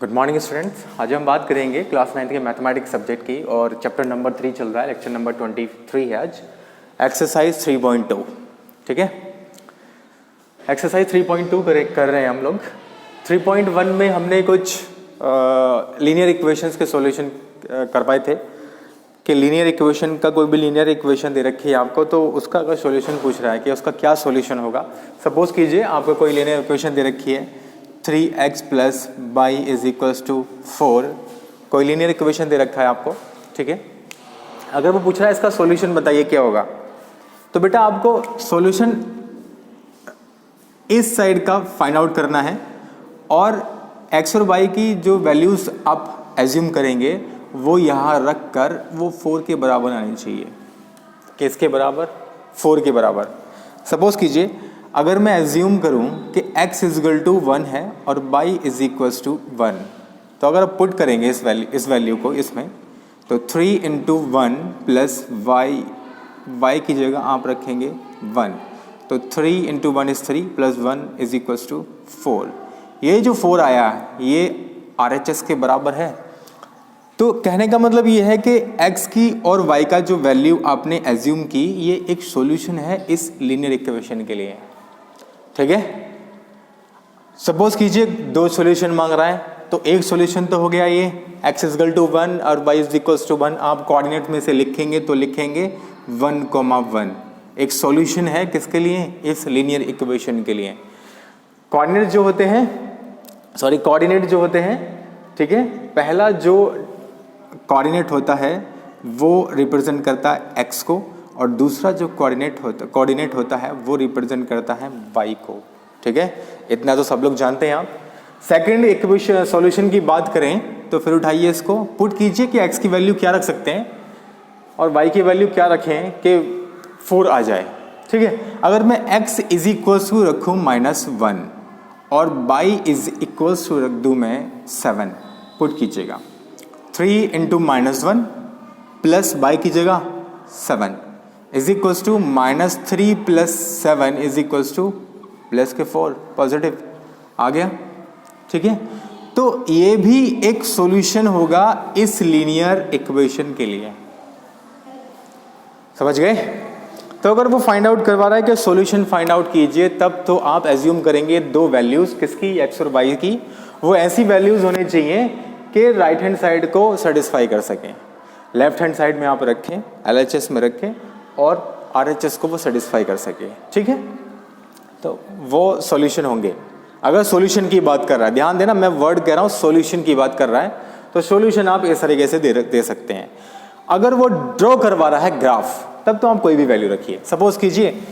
Good morning students. आज हम बात करेंगे क्लास 9 के मैथमेटिक्स सब्जेक्ट की और चैप्टर नंबर 3 चल रहा है, लेक्चर नंबर 23 है आज। एक्सरसाइज 3.2, ठीक है। एक्सरसाइज 3.2 कर रहे हैं हम लोग। 3.1 में हमने कुछ लीनियर इक्वेशंस के सॉल्यूशन कर पाए थे कि लीनियर इक्वेशन का कोई भी लीनियर इक्वेशन दे रखी है आपको, तो उसका अगर सॉल्यूशन पूछ रहा है कि उसका क्या सॉल्यूशन होगा। सपोज कीजिए आपको कोई लीनियर इक्वेशन दे रखी है 3x plus y is equals to 4, कोई लीनियर इक्वेशन दे रखा है आपको, ठीक है। अगर वो पूछ रहा है इसका सॉल्यूशन बताइए क्या होगा, तो बेटा आपको सॉल्यूशन इस साइड का फाइंड आउट करना है और x और y की जो वैल्यूज आप एज्यूम करेंगे वो यहाँ रख कर वो 4 के बराबर आनी चाहिए। किसके बराबर? 4 के बराबर। सपोज कीजिए अगर मैं एज्यूम करूं कि x इजगल टू 1 है और y इज इक्वल्स टू 1, तो अगर आप पुट करेंगे इस वैल्यू को इसमें, तो 3 इंटू 1 प्लस y की जगह आप रखेंगे 1, तो 3 into 1 is 3 plus 1 is equals to 4। ये जो 4 आया ये RHS के बराबर है। तो कहने का मतलब ये है कि x की और y का जो वैल्यू आपने एज्यूम की ये एक सॉल्यूशन है इस लीनियर इक्वेशन के लिए, ठीक है। सपोज कीजिए दो सॉल्यूशन मांग रहा है, तो एक सॉल्यूशन तो हो गया ये x इजगल टू 1 और y इज इक्वल्स टू 1। आप कोऑर्डिनेट में से लिखेंगे तो लिखेंगे 1,1। एक सॉल्यूशन है किसके लिए? इस लीनियर इक्वेशन के लिए। कोऑर्डिनेट जो होते हैं, ठीक है, पहला जो कोऑर्डिनेट होता है वो रिप्रेजेंट करता है x को और दूसरा जो कोऑर्डिनेट होता है वो रिप्रेजेंट करता है y को, ठीक है। इतना तो सब लोग जानते हैं आप। सेकंड इक्वेशन सॉल्यूशन की बात करें तो फिर उठाइए इसको, पुट कीजिए कि x की वैल्यू क्या रख सकते हैं और y की वैल्यू क्या रखें कि 4 आ जाए, ठीक है। अगर मैं x इज इक्वल्स टू रखूँ -1 और y इज इक्वल्स टू रख दूँ मैं 7, पुट कीजिएगा 3 इंटू -1 प्लस y की जगह 7 is equals to -3 plus 7 is equals to plus के 4, पॉजिटिव आ गया, ठीक है। तो ये भी एक सॉल्यूशन होगा इस लीनियर इक्वेशन के लिए, समझ गए। तो अगर वो फाइंड आउट करवा रहा है कि सॉल्यूशन फाइंड आउट कीजिए, तब तो आप एज्यूम करेंगे दो वैल्यूज किसकी, x और y की। वो ऐसी वैल्यूज होने चाहिए कि राइट हैंड साइड को सेटिस्फाई कर सकें। लेफ्ट हैंड साइड में आप रखें, LHS में रखें और RHS को वो सेटिस्फाई कर सके, ठीक है। तो वो सॉल्यूशन होंगे। अगर सॉल्यूशन की बात कर रहा है, ध्यान देना मैं वर्ड कह रहा हूँ, सॉल्यूशन की बात कर रहा है, तो सॉल्यूशन आप इस तरीके से दे सकते हैं। अगर वो ड्रॉ करवा रहा है ग्राफ, तब तो आप कोई भी वैल्यू रखिए। सपोज कीजिए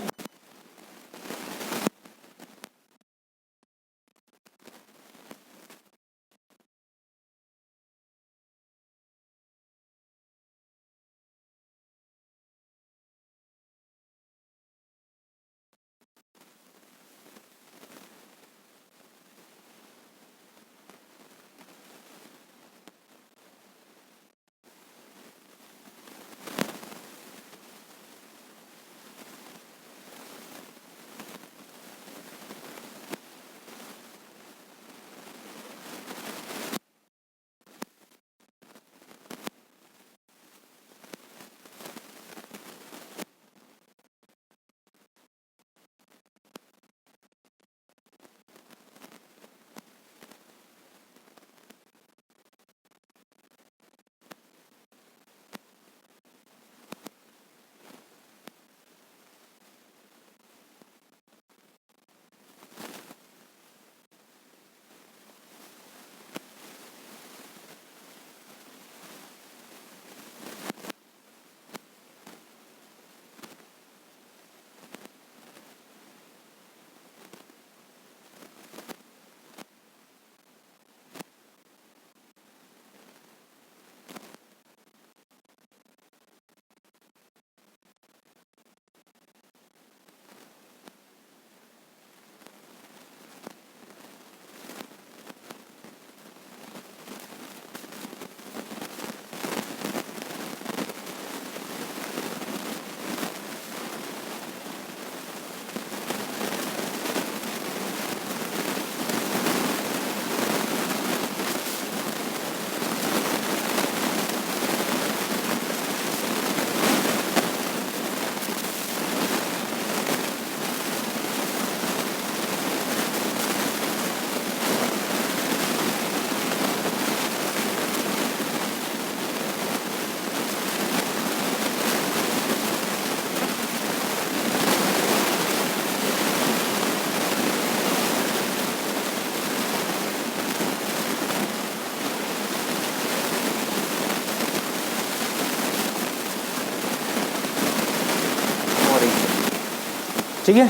ठीक है,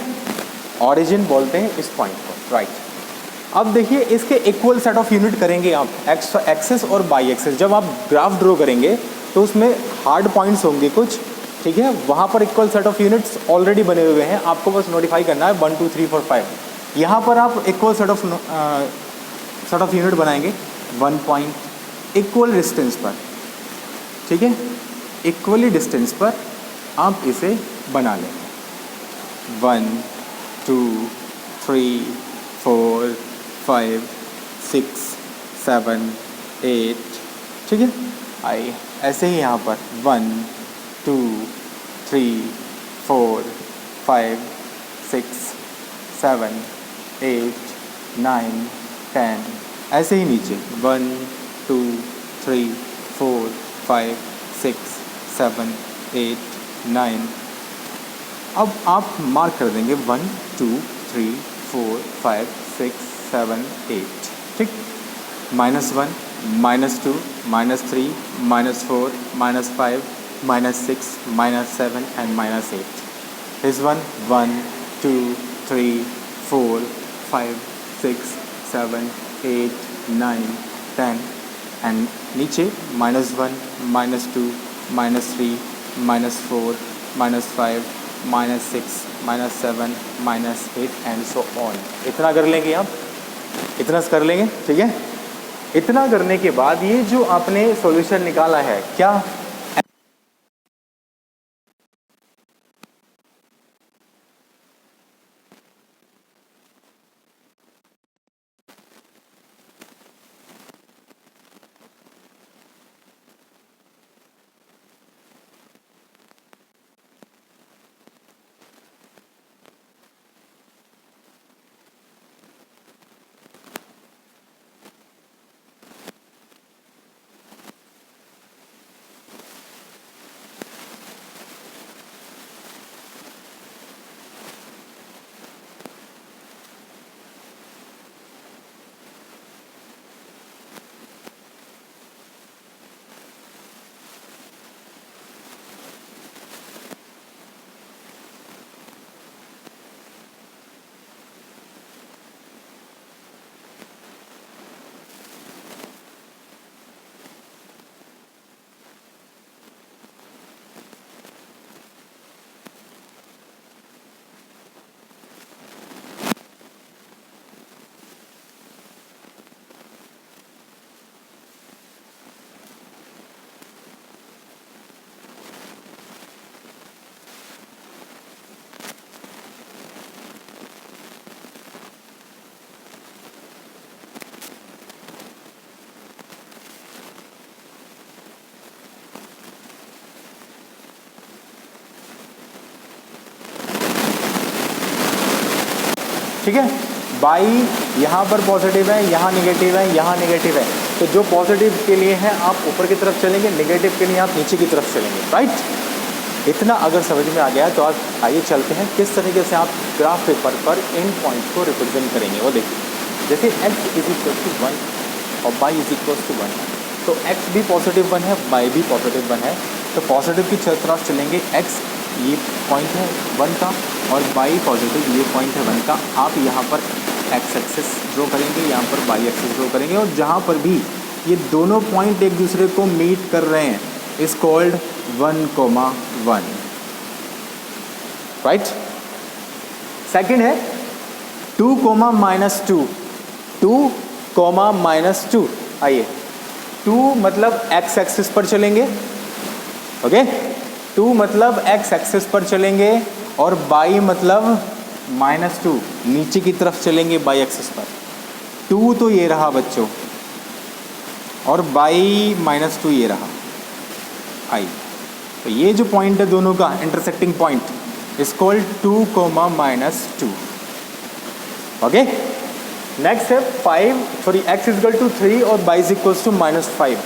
ऑरिजिन बोलते हैं इस पॉइंट को, राइट। अब देखिए इसके इक्वल सेट ऑफ यूनिट करेंगे आप, एक्स एक्सेस और बाई एक्सेस। जब आप ग्राफ ड्रॉ करेंगे तो उसमें हार्ड पॉइंट्स होंगे कुछ, ठीक है, वहाँ पर equal set of units already बने हुए हैं, आपको बस नोटिफाई करना है 1 2 3 4 5। यहाँ पर आप इक्वल सेट ऑफ यूनिट बनाएंगे 1 पॉइंट इक्वल डिस्टेंस पर, ठीक है, इक्वली डिस्टेंस पर आप इसे बना लेंगे 1 2 3 4 5 6 7 8, ठीक है। आइए ऐसे ही यहाँ पर 1 2 3 4 5 6 7 8 9 10, ऐसे ही नीचे 1 2 3 4 5 6 7 8 9। अब आप मार्क कर देंगे 1 2 3 4 5 6 7 8, ठीक। -1 -2 -3 -4 -5 -6 -7 एंड -8। This one 1 2 3 4 5 6 7 8 9 10 एंड नीचे -1 -2 -3 -4 -5 -6 -7 -8 एंड सो ऑन। इतना कर लेंगे आप, इतना कर लेंगे, ठीक है। इतना करने के बाद ये जो आपने सॉल्यूशन निकाला है क्या, ठीक है। बाई यहाँ पर पॉजिटिव है, यहाँ नेगेटिव है, यहाँ नेगेटिव है, तो जो पॉजिटिव के लिए है आप ऊपर की तरफ चलेंगे, नेगेटिव के लिए आप नीचे की तरफ चलेंगे, राइट। इतना अगर समझ में आ गया तो आप आइए चलते हैं किस तरीके से आप ग्राफ पेपर पर इन पॉइंट को रिप्रेजेंट करेंगे। वो देखिए, जैसे x इज इक्वल टू 1 और y इज इक्वल टू 1, तो x भी पॉजिटिव 1 है, y भी पॉजिटिव 1 है, तो पॉजिटिव की तरफ चलेंगे। x ये पॉइंट है 1 का और y पॉजिटिव ये पॉइंट है 1 का। आप यहाँ पर x एक्सिस ड्रॉ करेंगे, यहाँ पर y एक्सिस ड्रॉ करेंगे, और जहाँ पर भी ये दोनों पॉइंट एक दूसरे को मीट कर रहे हैं इज कॉल्ड 1,1, राइट। सेकेंड है 2, -2, 2, -2। आइए 2 मतलब x एक्सिस पर चलेंगे, ओके, 2 मतलब x एक्सिस पर चलेंगे, और y मतलब -2 नीचे की तरफ चलेंगे y एक्सिस पर। 2 तो ये रहा बच्चों, और y -2 ये रहा i। तो ये जो पॉइंट है दोनों का intersecting point is called 2, -2, okay. Next है 5, sorry x is equal to 3 और y is equal to -5।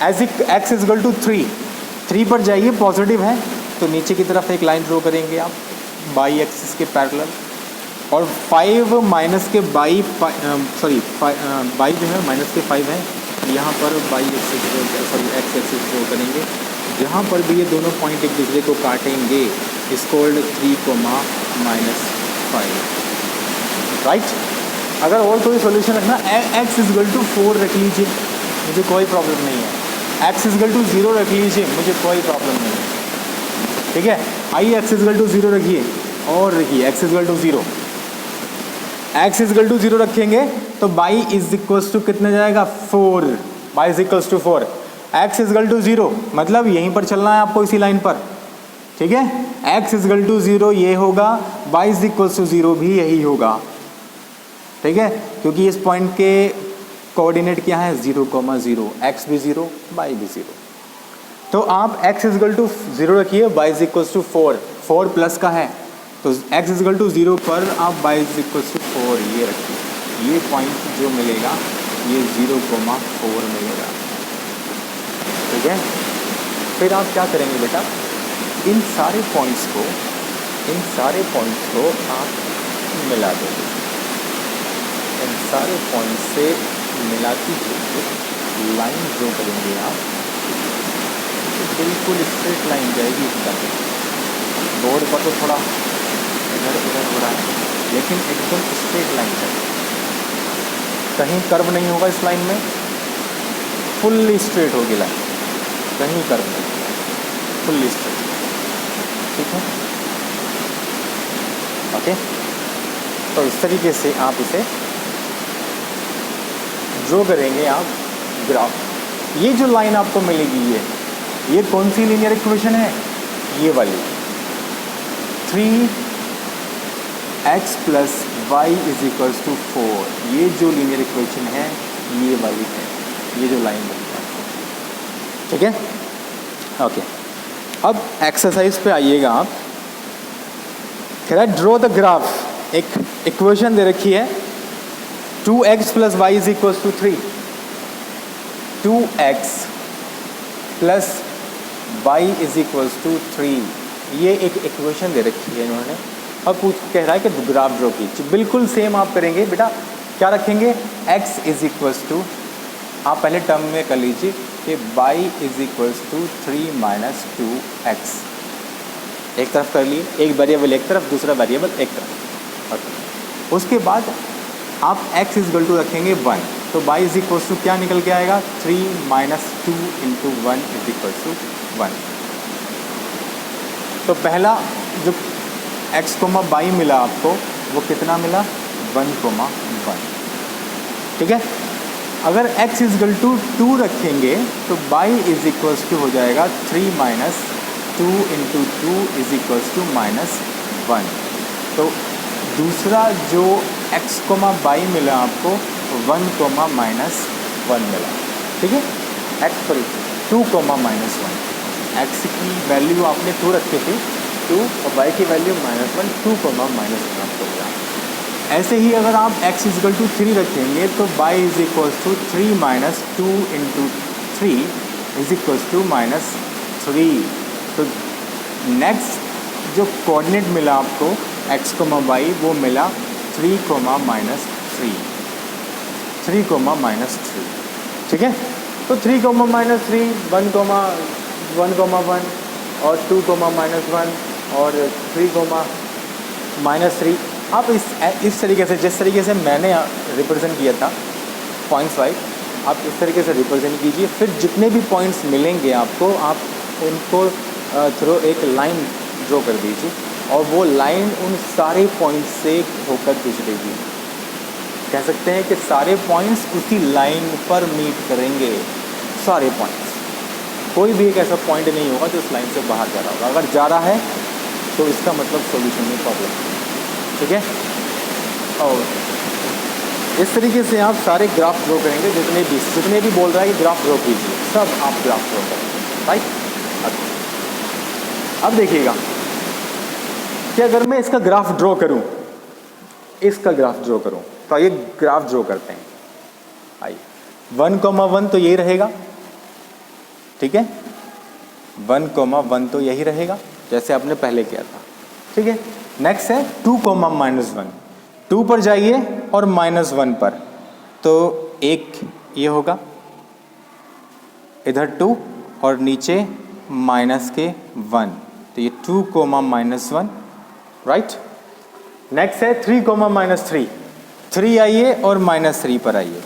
As x is equal to 3 पर जाइए, पॉजिटिव है तो नीचे की तरफ एक लाइन ड्रॉ करेंगे आप y एक्सिस के पैरेलल, और 5 माइनस के y, सॉरी y जो है -5 है, यहाँ पर y axis, sorry x axis draw करेंगे। जहाँ पर भी ये दोनों पॉइंट एक दूसरे को काटेंगे इज कॉल्ड 3, -5, राइट। अगर और कोई सॉल्यूशन रखना, x = 4 रख लीजिए, मुझे कोई प्रॉब्लम नहीं है। x = 0 रख लीजिए, मुझे कोई प्रॉब्लम नहीं है, ठीक है। आइए x = 0 रखिए और रखिए x = 0। x = 0 रखेंगे तो y = कितना जाएगा 4, y = 4। x = 0 मतलब यहीं पर चलना है आपको, इसी लाइन पर, ठीक है। x = 0 ये होगा, y = 0 भी यही होगा, ठीक है, क्योंकि इस पॉइंट के कोऑर्डिनेट क्या है 0, 0, x भी 0, y भी 0। तो आप x = 0 रखिए, y = 4, 4 प्लस का है तो x = 0 पर आप y = 4 ये रखिए। ये पॉइंट जो मिलेगा ये 0, 4 मिलेगा, ठीक है। फिर आप क्या करेंगे बेटा, इन सारे पॉइंट्स को आप मिला देंगे। इन सारे पॉइंट्स से मिलाती हुई लाइन ड्रॉ करेंगे आप, तो बिल्कुल स्ट्रेट लाइन जाएगी इसका। बोर्ड पर तो थोड़ा इधर उधर हो रहा है, लेकिन एकदम स्ट्रेट लाइन जाएगी, कहीं कर्व नहीं होगा इस लाइन में, फुल्ली स्ट्रेट होगी लाइन, कहीं कर्व नहीं, फुल्ली स्ट्रेट, ठीक है, ओके। तो इस तरीके से आप इसे ड्रॉ करेंगे आप ग्राफ। ये जो लाइन आपको मिलेगी ये कौन सी लीनियर इक्वेशन है, ये वाली 3x + y = 4, ये जो लीनियर इक्वेशन है ये वाली है, ये जो लाइन बनती है, ठीक है, ओके। अब एक्सरसाइज पे आइएगा आप, कह रहा है ड्रॉ द ग्राफ। एक इक्वेशन दे रखी है 2x + y = 3, 2x + y = 3, ये एक इक्वेशन दे रखी है इन्होंने। अब कह रहा है कि ग्राफ ड्रॉ कीजिए, बिल्कुल सेम आप करेंगे बेटा। क्या रखेंगे, x = आप पहले टर्म में कर लीजिए कि y = 3 - 2x, एक तरफ कर लिए, एक वेरिएबल एक तरफ, दूसरा वेरिएबल एक तरफ, ओके। उसके बाद आप x = रखेंगे 1, तो y = क्या निकल के आएगा 3 - 2 × 1 = 1। तो पहला जो x, y मिला आपको वो कितना मिला 1, 1, ठीक है। अगर x = 2 रखेंगे तो y = हो जाएगा 3 - 2 × 2 = -1। तो दूसरा जो x, y मिला आपको 1, -1 मिला, ठीक है। x सॉरी 2, -1, x की वैल्यू आपने 2 रखी थी, 2 और y की वैल्यू -1, 2, -1 आपको मिला। ऐसे ही अगर आप x = 3 रखेंगे तो y = 3 - 2 × 3 = -3। तो नेक्स्ट जो कोऑर्डिनेट मिला आपको x, y वो मिला 3, -3, 3, -3, ठीक है। तो 3, -3, 1, 1, और 2, -1 और 3, -3। आप इस तरीके से, जिस तरीके से मैंने रिप्रेजेंट किया था पॉइंट्स वाइज, आप इस तरीके से रिप्रेजेंट कीजिए। फिर जितने भी पॉइंट्स मिलेंगे आपको, आप उनको थ्रू एक लाइन ड्रॉ कर दीजिए और वो लाइन उन सारे पॉइंट्स से होकर गुजरेगी। कह सकते हैं कि सारे पॉइंट्स उसी लाइन पर मीट करेंगे, सारे पॉइंट्स, कोई भी एक ऐसा पॉइंट नहीं होगा जो उस लाइन से बाहर जा रहा होगा। अगर जा रहा है तो इसका मतलब सॉल्यूशन में प्रॉब्लम, ठीक है। और इस तरीके से आप सारे ग्राफ ड्रॉ करेंगे, जितने भी बोल रहा है कि ग्राफ ड्रॉ कीजिए, सब आप ग्राफ ड्रॉ करेंगे, राइट। अब देखिएगा कि अगर मैं इसका ग्राफ ड्रॉ करूं, इसका ग्राफ ड्रॉ करूं, तो आइए ग्राफ ड्रॉ करते हैं। आइए 1, 1 तो यही रहेगा, ठीक है। 1, 1 तो यही रहेगा जैसे आपने पहले किया था, ठीक है। नेक्स्ट है 2, -1, 2 पर जाइए और -1 पर, तो एक ये होगा, इधर 2 और नीचे -1, तो ये 2 कोमा -1, राइट। नेक्स्ट है 3 कोमा -3, 3 आइए और -3 पर आइए,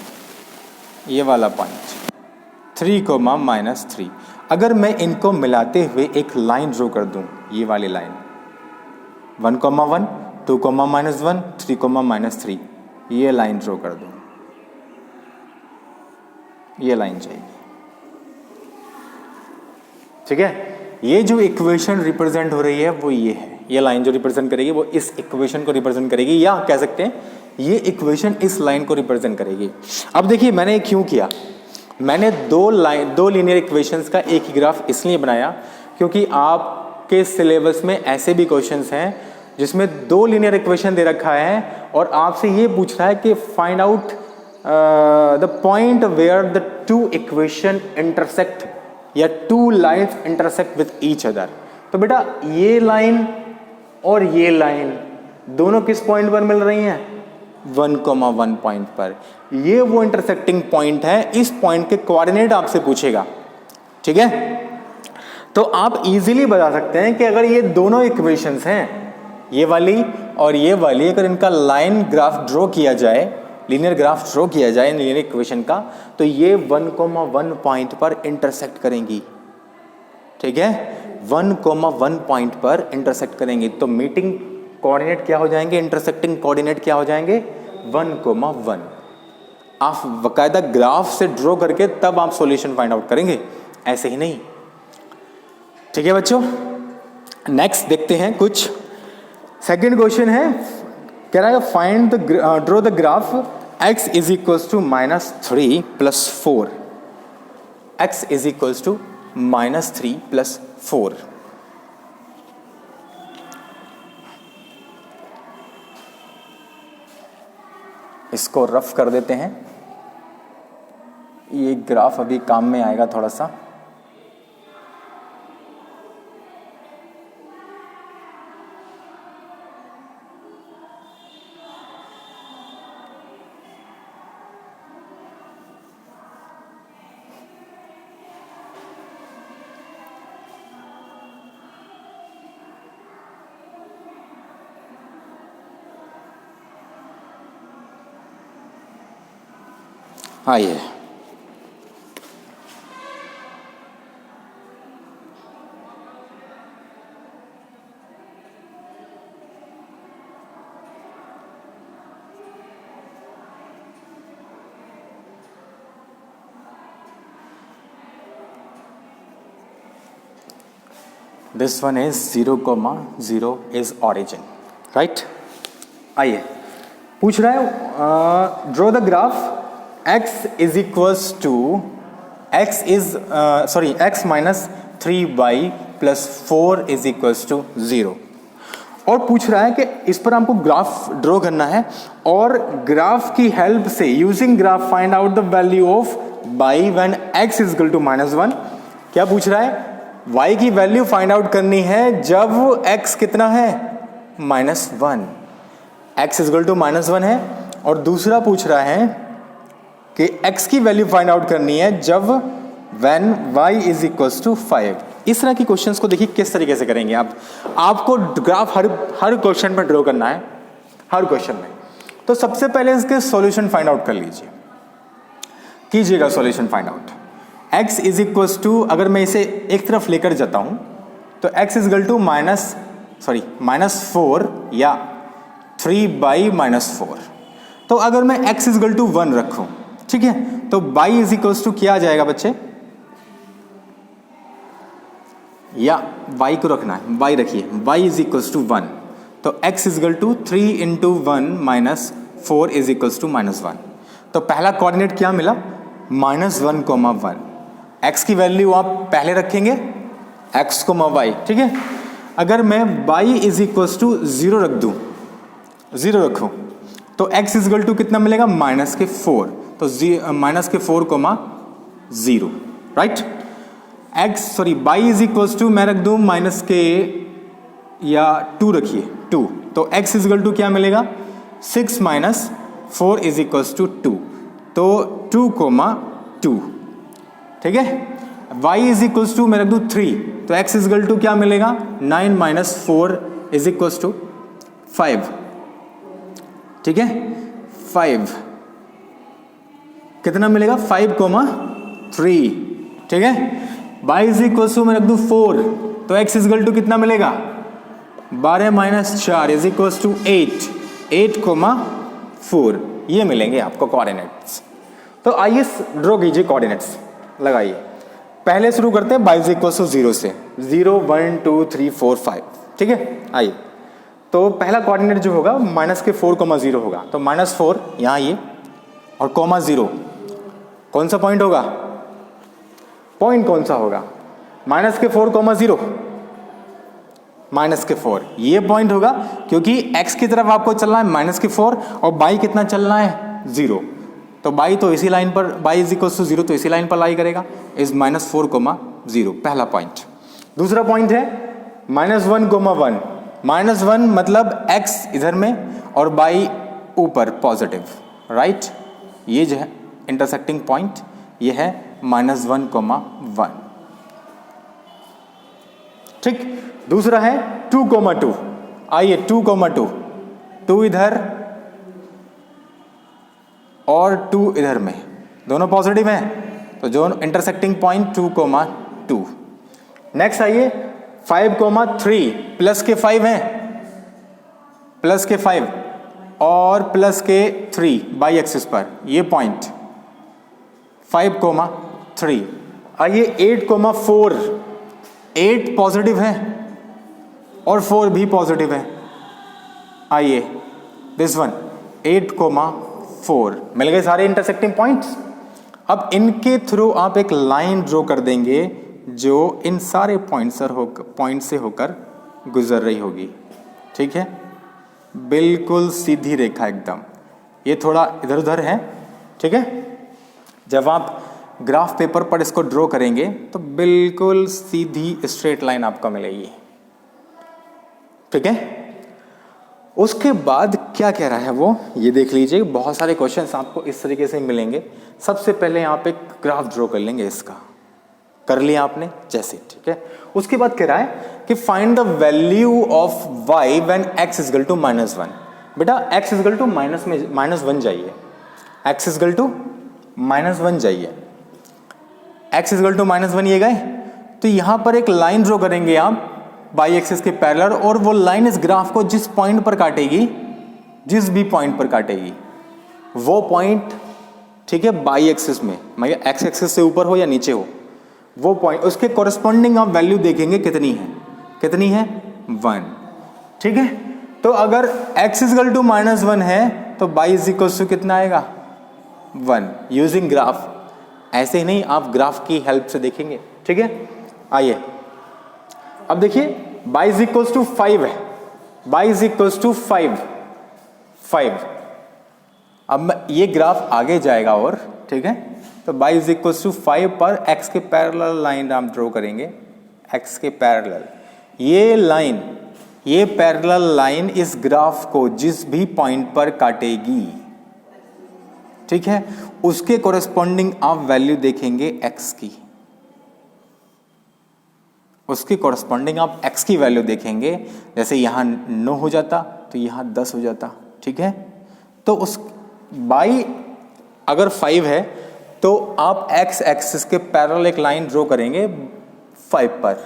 ये वाला पॉइंट 3 कोमा -3। अगर मैं इनको मिलाते हुए एक लाइन ड्रॉ कर दूं, ये वाली लाइन 1 कोमा 1, 2 कोमा -1, 3 कोमा -3, ये लाइन ड्रॉ कर दूं, ये लाइन चाहिए, ठीक है। ये जो इक्वेशन रिप्रेजेंट हो रही है वो ये है, ये लाइन जो रिप्रेजेंट करेगी वो इस इक्वेशन को रिप्रेजेंट करेगी, या कह सकते हैं ये इक्वेशन इस लाइन को रिप्रेजेंट करेगी। अब देखिए मैंने क्यों किया, मैंने दो लीनियर इक्वेशंस का एक ही ग्राफ इसलिए बनाया क्योंकि आपके सिलेबस में ऐसे भी क्वेश्चंस हैं जिसमें 2 लीनियर इक्वेशन दे रखा है और आपसे ये पूछ रहा है कि find out the point where the 2 equation intersect या 2 lines intersect with each other. तो बेटा ये लाइन और ये लाइन दोनों किस पॉइंट पर मिल रही हैं? 1,1 पॉइंट पर। ये वो इंटरसेक्टिंग पॉइंट है, इस पॉइंट के कोऑर्डिनेट आपसे पूछेगा, ठीक है। तो आप इजीली बता सकते हैं कि अगर ये दोनों इक्वेशंस हैं, ये वाली और ये वाली, अगर इनका लाइन ग्राफ ड्रॉ किया जाए, लीनियर ग्राफ ड्रॉ किया जाए लीनियर इक्वेशन का, तो ये 1,1 पॉइंट पर इंटरसेक्ट करेंगी, ठीक है। 1,1 पॉइंट पर इंटरसेक्ट करेंगी, तो मीटिंग कोऑर्डिनेट क्या हो जाएंगे, इंटरसेक्टिंग कोऑर्डिनेट क्या हो जाएंगे? 1,1। आप बकायदा ग्राफ से ड्रॉ करके तब आप सॉल्यूशन फाइंड आउट करेंगे, ऐसे ही नहीं, ठीक है बच्चों। नेक्स्ट देखते हैं कुछ। सेकंड क्वेश्चन है, कह रहा है find the draw the graph x is equals to -3 + 4, x is equals to -3 + 4। इसको रफ कर देते हैं, ये ग्राफ अभी काम में आएगा थोड़ा सा। आइए, this one is 0,0 is origin, right. आइए, पूछ रहा है draw the graph x is equals to x -3y + 4 is equals to 0, और पूछ रहा है कि इस पर हमको ग्राफ ड्रॉ करना है और ग्राफ की हेल्प से using graph find out the value of y when x is equal to -1। क्या पूछ रहा है? y की वैल्यू फाइंड आउट करनी है जब x कितना है? -1, x इज इक्वल टू -1 है। और दूसरा पूछ रहा है कि x की वैल्यू फाइंड आउट करनी है जब when y is equals to 5। इस तरह की क्वेश्चंस को देखिए किस तरीके से करेंगे आप। आपको ग्राफ हर क्वेश्चन में ड्रॉ करना है, हर क्वेश्चन में। तो सबसे पहले इसके सॉल्यूशन फाइंड आउट कर लीजिए, कीजिएगा solution find out. x is equals to, अगर मैं इसे एक तरफ लेकर जाता हूं तो x इज इक्वल टू -4 या 3/-4। तो अगर मैं x इज इक्वल टू 1 रखूं, ठीक है, तो y इज इक्वल्स टू क्या आ जाएगा बच्चे? या y को रखना है, y रखिए, y इज इक्वल्स टू 1, तो x is equal to 3 × 1 - 4 is equals to -1। तो पहला कोऑर्डिनेट क्या मिला? -1,1। x की वैल्यू आप पहले रखेंगे, x, y, ठीक है। अगर मैं y इज इक्वल्स टू 0 रख दूं, 0 रखूं, तो x इज इक्वल टू कितना मिलेगा? -4, तो -4,0, right. y is equals to मैं रख दूं -2 रखिए, 2, तो x इज इक्वल टू क्या मिलेगा? 6 - 4 इज इक्वल्स टू 2, तो 2,2, ठीक है। y इज इक्वल्स टू मैं रख दूं 3, तो x इजगल टू क्या मिलेगा, 9 माइनस 4 इज इक्वल टू 5, ठीक है, 5 कितना मिलेगा, 5,3, ठीक है। y इज इक्वल टू मैं रख दूं 4, तो x इजगल टू कितना मिलेगा, 12 माइनस 4 इज इक्वल टू 8,4, ये मिलेंगे आपको कोऑर्डिनेट्स। तो आइए ड्रॉ कीजिए कोऑर्डिनेट्स, लगाइए। पहले शुरू करते हैं y इज इक्वल टू 0 से, 0 1 2 3 4 5, ठीक है। आइए, तो पहला कोऑर्डिनेट जो होगा माइनस के 4,0 होगा, तो -4 यहाँ ये और ,0 कौन सा पॉइंट होगा, पॉइंट कौन सा होगा, माइनस के 4,0 माइनस के 4 ये पॉइंट होगा, क्योंकि x की तरफ आपको चलना है -4 और y कितना चलना है 0, तो y तो इसी लाइन पर, y इज इक्वल टू 0 तो इसी लाइन पर लाई करेगा, इज -4,0 पहला पॉइंट। दूसरा पॉइंट है -1,1, -1 मतलब x इधर में और y ऊपर पॉजिटिव, राइट, ये जो है इंटरसेक्टिंग पॉइंट ये है -1,1, ठीक। दूसरा है 2,2, आइए 2,2, 2 इधर और 2 इधर में, दोनों पॉजिटिव हैं, तो जो इंटरसेक्टिंग पॉइंट 2,2। नेक्स्ट आइए 5,3, प्लस के 5 हैं, प्लस के 5 और प्लस के 3 बाई एक्सिस पर, ये पॉइंट 5,3। आइए 8,4, 8 पॉजिटिव है और 4 भी पॉजिटिव है, आइए दिस वन 8,4, मिल गए सारे इंटरसेक्टिंग पॉइंट्स। अब इनके थ्रू आप एक लाइन ड्रॉ कर देंगे जो इन सारे पॉइंट से होकर गुजर रही होगी, ठीक है, बिल्कुल सीधी रेखा एकदम, ये थोड़ा इधर उधर है, ठीक है। जब आप ग्राफ पेपर पर इसको ड्रॉ करेंगे तो बिल्कुल सीधी स्ट्रेट लाइन आपको मिलेगी, ठीक है। उसके बाद क्या कह रहा है वो, ये देख लीजिए, बहुत सारे क्वेश्चंस आपको इस तरीके से मिलेंगे। सबसे पहले आप एक ग्राफ ड्रॉ कर लेंगे, इसका कर लिया आपने जैसे, ठीक है। उसके बाद कह रहा है कि find the value of y when x is equal to -1। बेटा x इज इक्वल टू -1 जाइए, x इज इक्वल टू -1 जाइए, x इज इक्वल टू -1 ये गए, तो यहां पर एक लाइन ड्रॉ करेंगे आप बाई एक्सिस के पैरेलल, और वो लाइन इस ग्राफ को जिस पॉइंट पर काटेगी, जिस भी पॉइंट पर काटेगी वो पॉइंट, ठीक है, बाई एक्सिस में, मतलब एक्स एक्सिस से ऊपर हो या नीचे हो, वो पॉइंट उसके कॉरस्पॉन्डिंग आप वैल्यू देखेंगे कितनी है, कितनी है 1, ठीक है। तो अगर x इज इक्वल टू -1 है तो y इज इक्वल टू कितना आएगा 1, यूजिंग ग्राफ, ऐसे ही नहीं आप ग्राफ की हेल्प से देखेंगे, ठीक है। आइए अब देखिए y इज इक्वल टू 5 है, y इज इक्वल टू 5, अब ये ग्राफ आगे जाएगा और, ठीक है, तो y इज इक्वल टू 5 पर x के पैरेलल लाइन हम ड्रॉ करेंगे, x के पैरेलल, ये लाइन, ये पैरेलल लाइन इस ग्राफ को जिस भी पॉइंट पर काटेगी, ठीक है, उसके कॉरेस्पॉन्डिंग आप वैल्यू देखेंगे x की, उसके कॉरेस्पॉन्डिंग आप x की वैल्यू देखेंगे, जैसे यहाँ 9 हो जाता तो यहाँ 10 हो जाता, ठीक है। तो उस y अगर 5 है तो आप x एक्सिस के पैरेलल एक लाइन ड्रॉ करेंगे 5 पर,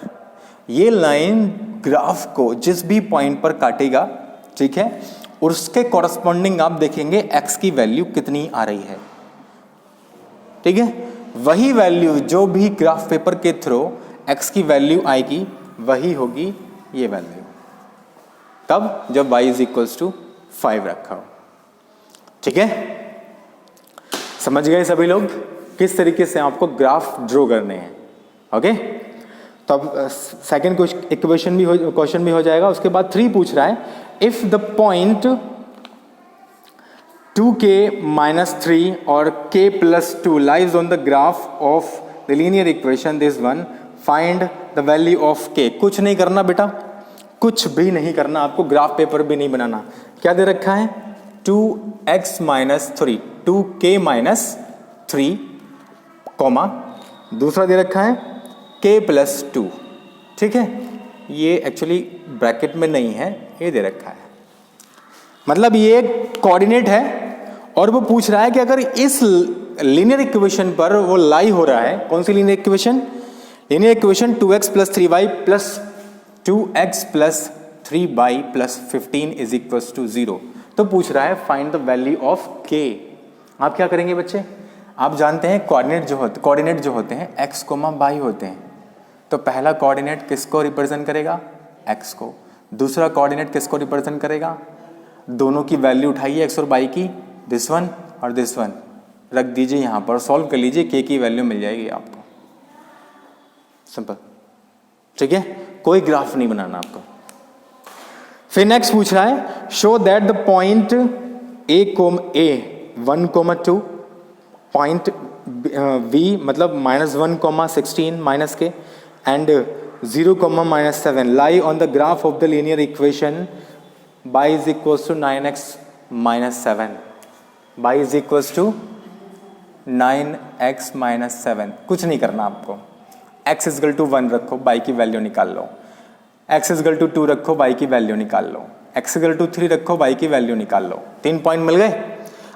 ये लाइन ग्राफ को जिस भी पॉइंट पर काटेगा, ठीक है, उसके कॉरेस्पॉन्डिंग आप देखेंगे x की वैल्यू कितनी आ रही है, ठीक है। वही वैल्यू जो भी ग्राफ पेपर के थ्रू x की वैल्यू आएगी वही होगी ये वैल्यू, तब जब y इज इक्वल्स टू 5 रखा हो, ठीक है। समझ गए सभी लोग किस तरीके से आपको ग्राफ ड्रॉ करने हैं, ओके। तो अब सेकेंड क्वेश्चन भी हो जाएगा। उसके बाद 3 पूछ रहा है, इफ द पॉइंट 2k-3 और k+2 lies on the graph of the linear equation this one, find the value of k। कुछ नहीं करना बेटा, कुछ भी नहीं करना, आपको ग्राफ पेपर भी नहीं बनाना। क्या दे रखा है 2x-3, 2k-3, दूसरा दे रखा है k+2, ठीक है, ये एक्चुअली ब्रैकेट में नहीं है, ये दे रखा है, मतलब ये एक कोऑर्डिनेट है और वो पूछ रहा है कि अगर इस लीनियर इक्वेशन पर वो लाई हो रहा है, कौन सी linear equation? Linear equation 2x + 3y + 2x + 3y + 15 = 0। तो पूछ रहा है find the value of k। आप क्या करेंगे बच्चे? आप जानते हैं कोऑर्डिनेट जो होते हैं x, y होते हैं। तो पहला कोऑर्डिनेट किसको रिप्रेजेंट करेगा? x को। दूसरा कोऑर्डिनेट किसको रिप्रेजेंट करेगा? दोनों की वैल्यू उठाइए x और y की, दिस वन और दिस वन, रख दीजिए यहाँ पर, सॉल्व कर लीजिए, k की वैल्यू मिल जाएगी आपको। सिंपल, ठीक है, कोई ग्राफ नहीं बनाना आपको। फिर नेक्स्ट पूछ रहा है show that the point a 1,2 point v मतलब -1, 16 k and 0, -7 lie on the graph of the linear equation y = 9x - 7। y = 9x - 7। कुछ नहीं करना आपको, x = 1 रखो, y की वैल्यू निकाल लो, x = 2 रखो, y की वैल्यू निकाल लो, x = 3 रखो, y की वैल्यू निकाल लो। 3 पॉइंट मिल गए।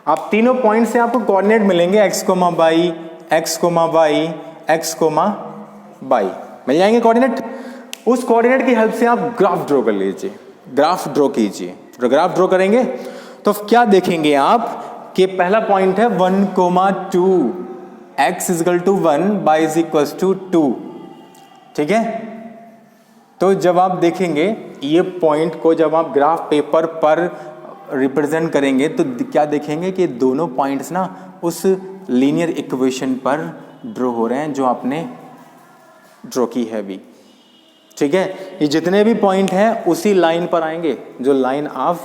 आप तीनों पॉइंट से आपको कोऑर्डिनेट मिलेंगे, x, y, x, y, x, y मिल जाएंगे कोऑर्डिनेट। उस कोऑर्डिनेट की हेल्प से आप ग्राफ ड्रॉ कर लीजिए, ग्राफ ड्रॉ कीजिए। तो ग्राफ ड्रॉ करेंगे तो क्या देखेंगे आप कि पहला पॉइंट है 1,2, x = 1, y = 2, ठीक है। तो जब आप देखेंगे ये पॉइंट को, जब आप ग्राफ पेपर पर रिप्रेजेंट करेंगे तो क्या देखेंगे कि दोनों पॉइंट्स ना उस लीनियर इक्वेशन पर ड्रॉ हो रहे हैं जो आपने ड्रॉ की है अभी, ठीक है। ये जितने भी पॉइंट हैं उसी लाइन पर आएंगे जो लाइन आप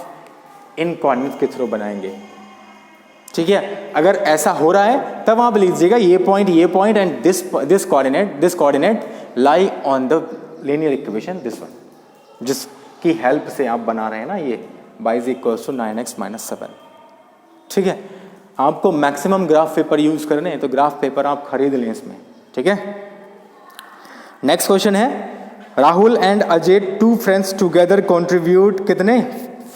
इन कोऑर्डिनेट्स के थ्रू बनाएंगे, ठीक है। अगर ऐसा हो रहा है तब आप लीजिएगा ये point and this coordinate lie on the linear equation this one, जिसकी हेल्प से आप बना रहे हैं ना ये y = 9x - 7, ठीक है। आपको मैक्सिमम ग्राफ पेपर यूज करने हैं तो ग्राफ पेपर आप खरीद लें इसमें, ठीक है। नेक्स्ट क्वेश्चन है Rahul and Ajay 2 friends together contribute कितने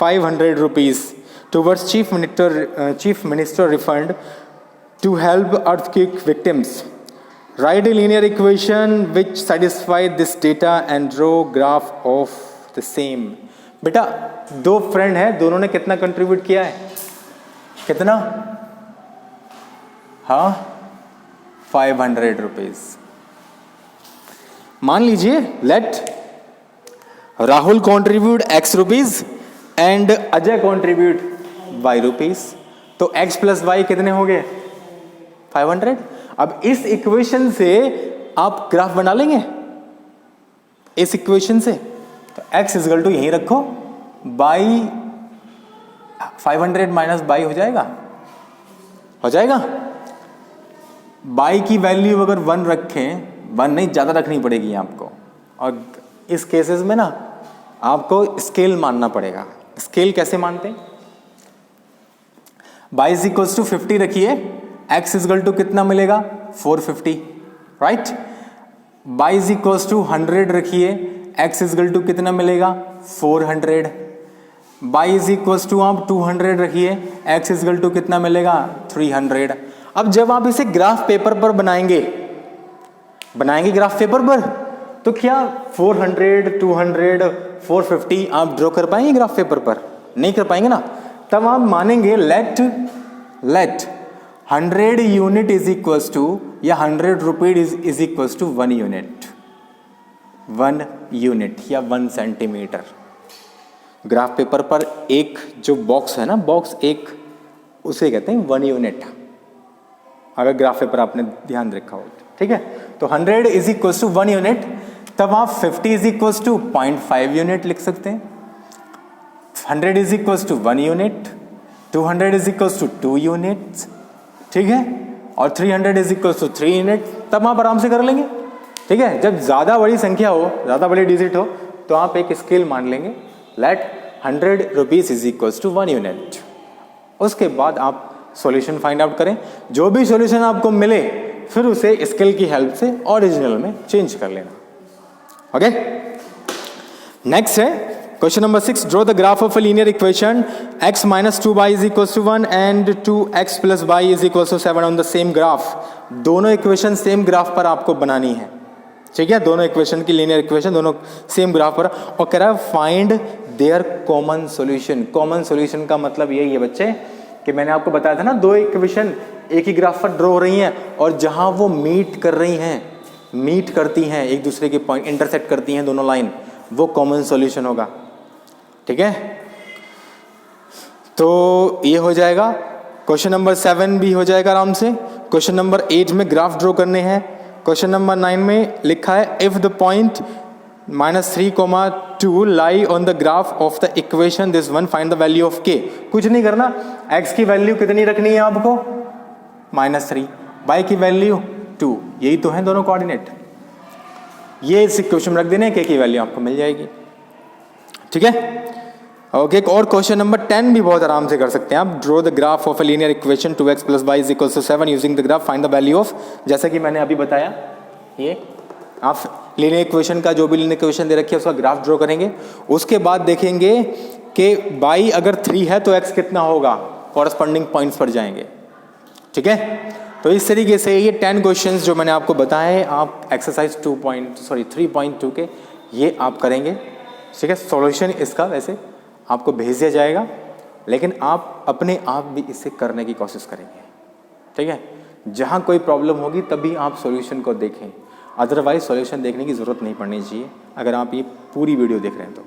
500 rupees towards chief minister refund to help earthquake victims. Write a linear equation which satisfy this data and draw graph of the same. बेटा 2 friend हैं, दोनों ने कितना कंट्रीब्यूट किया है? कितना? हाँ 500 रुपीज। मान लीजिए let Rahul contribute x rupees and Ajay contribute y rupees. तो x + y कितने हो गए? 500। अब इस इक्वेशन से आप ग्राफ बना लेंगे, इस इक्वेशन से। तो x = यहीं रखो, y 500 - y हो जाएगा, y की वैल्यू अगर 1 रखें, 1 नहीं ज़्यादा रखनी पड़ेगी आपको, और इस केसेस में ना आपको स्केल मानना पड़ेगा। स्केल कैसे मानते हैं? y = 50 रखिए, x = कितना मिलेगा? 450, राइट। y = 100 रखिए, x = कितना मिलेगा? 400। y = आप 200 रखिए, x = कितना मिलेगा? 300। अब जब आप इसे ग्राफ पेपर पर बनाएंगे ग्राफ पेपर पर, तो क्या 400, 200, 450 आप ड्रॉ कर पाएंगे ग्राफ पेपर पर? नहीं कर पाएंगे ना। तब आप मानेंगे let 100 unit is equal to, या 100 rupees is equal to 1 unit, 1 unit या 1 सेंटीमीटर। ग्राफ पेपर पर एक जो बॉक्स है ना, बॉक्स एक, उसे कहते हैं 1 यूनिट, अगर ग्राफ पेपर आपने ध्यान रखा हो, ठीक है। तो 100 इज इक्वल टू 1 यूनिट, तब आप 50 इज इक्वल टू 0.5 यूनिट लिख सकते हैं, 100 is equal to 1 unit, 200 is equal to 2 units, ठीक है, और 300 इज इक्वल टू 3 यूनिट। तब आप आराम से कर लेंगे, ठीक है। जब ज़्यादा बड़ी संख्या हो, ज़्यादा बड़ी डिजिट हो, तो आप एक स्केल मान लेंगे, let 100 rupees is equal to 1 unit. उसके बाद आप सॉल्यूशन फाइंड आउट करें, जो भी सॉल्यूशन आपको मिले फिर उसे स्केल की हेल्प से ओरिजिनल में चेंज कर लेना, ओके, नेक्स्ट है question number 6, draw the graph of a linear equation x minus 2y is equal to 1 and 2x plus y is equal to 7 on the same graph. दोनों equation same graph पर आपको बनानी है, ठीक है, दोनों equation की लीनियर इक्वेशन दोनों सेम ग्राफ पर, और कह रहा है find their common solution. Common solution का मतलब यही है बच्चे कि मैंने आपको बताया था ना, दो इक्वेशन एक ही ग्राफ पर ड्रॉ हो रही हैं और जहां वो मीट कर रही हैं, मीट करती हैं एक दूसरे के पॉइंट, इंटरसेक्ट करती हैं दोनों लाइन, वो कॉमन सॉल्यूशन होगा, ठीक है। तो ये हो जाएगा, क्वेश्चन नंबर 7 भी हो जाएगा आराम से। क्वेश्चन नंबर 8 में ग्राफ ड्रॉ करने हैं। क्वेश्चन नंबर 9 में लिखा है if the point -3, 2 lie on the graph of the equation this one find the value of k। कुछ नहीं करना, x की वैल्यू कितनी रखनी है आपको, -3, y की वैल्यू 2, यही तो है दोनों कोऑर्डिनेट, ये इस इक्वेशन में रख देने, k की वैल्यू आपको मिल जाएगी, ठीक है। ओके, और क्वेश्चन नंबर 10 भी बहुत आराम से कर सकते हैं आप। Draw the graph of a linear equation 2x plus y is equal to 7 using the graph find the value of, जैसा कि मैंने अभी बताया, ये आप लीनियर इक्वेशन का जो भी लीनियर इक्वेशन दे रखी है उसका ग्राफ ड्रॉ करेंगे। उसके बाद देखेंगे कि y अगर 3 है तो x कितना होगा, कॉरस्पॉन्डिंग पॉइंट्स पर जाएंगे, ठीक है। तो इस तरीके से ये 10 क्वेश्चंस जो मैंने आपको बताए, आप एक्सरसाइज 3.2 के ये आप करेंगे, ठीक है। सॉल्यूशन इसका वैसे आपको भेज दिया जाएगा, लेकिन आप अपने आप भी इसे करने की कोशिश करेंगे, ठीक है। जहाँ कोई प्रॉब्लम होगी तभी आप सॉल्यूशन को देखें, अदरवाइज सॉल्यूशन देखने की ज़रूरत नहीं पड़नी चाहिए अगर आप ये पूरी वीडियो देख रहे हैं तो,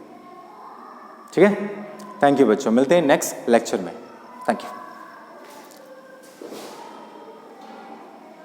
ठीक है। थैंक यू बच्चों, मिलते हैं नेक्स्ट लेक्चर में, थैंक यू।